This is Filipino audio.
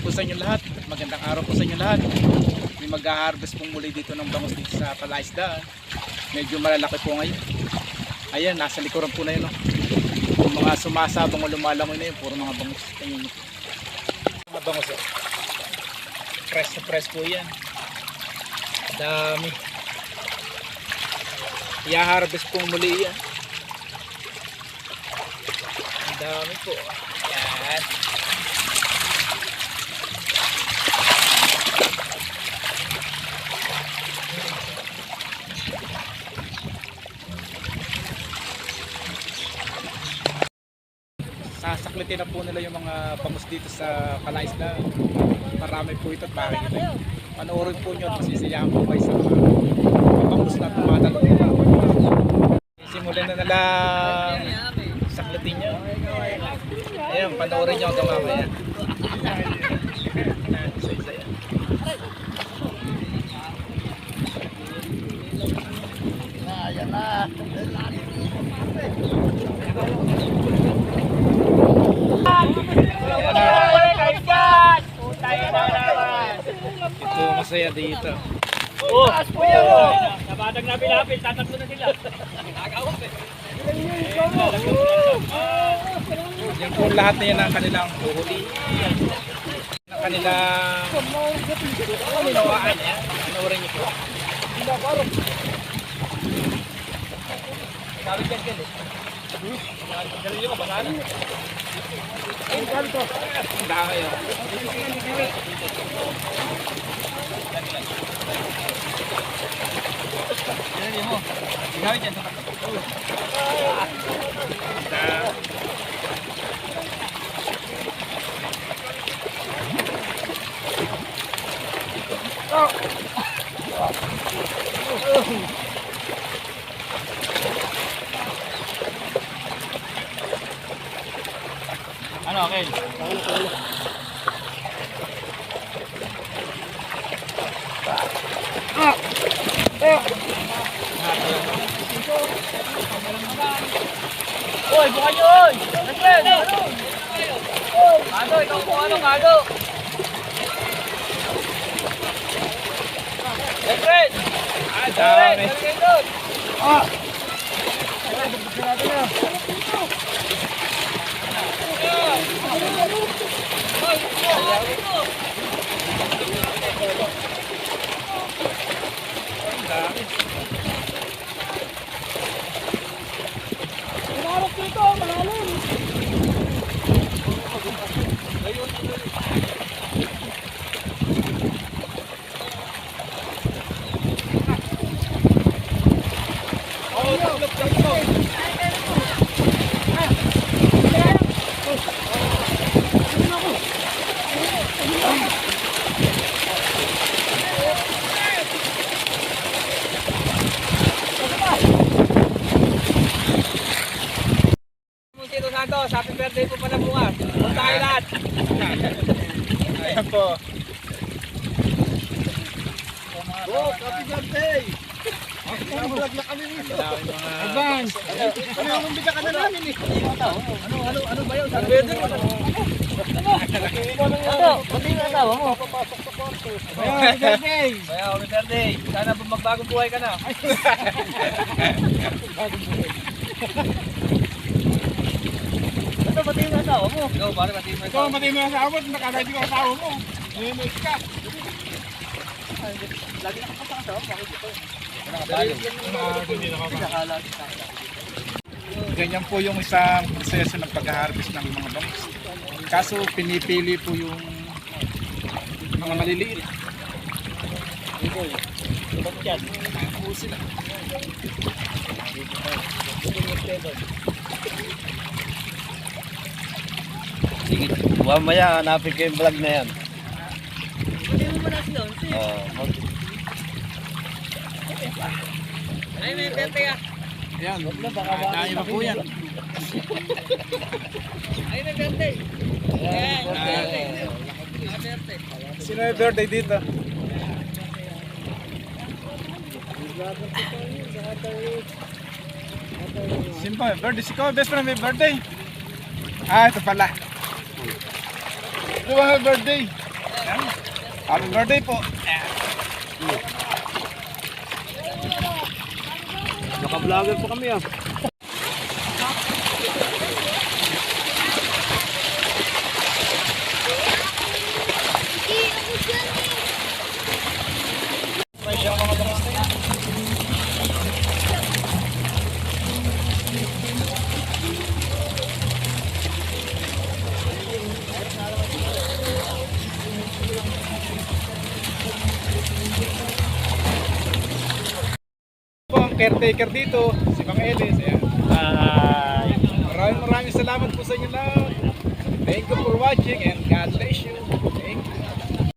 po sa inyo lahat. Magandang araw po sa inyo lahat. May mag-harvest pong muli dito ng bangus dito sa Palaisdaan. Medyo malalaki po ngayon. Ayan, nasa likuran po na yun. Yung mga sumasabang o lumalangoy na yun, puro mga bangus. Ayan, mga bangus. Press na press po yan. Dami. I-harvest po muli yan. Ang dami po. Yan. Sasaklitin na po nila yung mga bangus dito sa Palaisdaan. Marami po ito at makikita. Panoorin po nyo at masisiyahan po kayo sa mga bangus na tumatalong nila. Simulan na nalang saklitin nyo. Ayun, panoorin nyo hanggang mamaya. Isa-isa yan. Ayan na. Ito masaya dito. Oh, nabatag na pilapil, tatatlo na sila. Nakakawag eh. Yan po lahat na yan ang kanilang uhuli. Ang kanilang unawaan. Panoorin niyo po. Sabi dyan dyan eh. Dali nyo ka, baka na. Ang dami yun. Dali mo. Ikaw dyan. Ano, okay? Oy, buka nyo, oy! Naglen! Gago, ikaw po ano, gago! Naglen! Dami. Happy birthday po pala bukas. Punta kayo lahat. Ayan po. Happy birthday! Vlog na kami dito. Dami mga... Advance! Ano yung bigyan ka na namin eh? Ano ba yun? Happy birthday! Pati yung asawa mo. Happy birthday! Happy birthday! Sana magbagong buhay ka na. Ito, pati yung asawa mo. Ikaw, pare, pati yung asawa mo. Ikaw, pati mo yung asawa mo. Nakakaya yung asawa mo. Nimiss ka. Lagi nakapasa asawa mo. Bakit ito? Hindi nakakaya. Ganyan po yung isang proseso ng pag-harvest ng mga bangus. Kaso pinipili po yung mga maliliit. Ba't yan? Po sila. Sige, mamaya hanapin ko yung vlog na yan. Hindi mo muna siya. Ay, may birthday ah. Ayan, dahil pa po yan. Ay, may birthday. Ayan, birthday. Birthday. Sino may birthday dito? Sino pa may birthday? Si Ko, best friend may birthday. Ah, ito pala. Ito ba may birthday? Happy birthday po. Naka-vlogger po kami ah. Fresh ang mga bangos na yan. Po ang caretaker dito, si Mang Elis. Ayan. Maraming salamat po sa inyo lahat. Thank you for watching and God bless you. Thank you.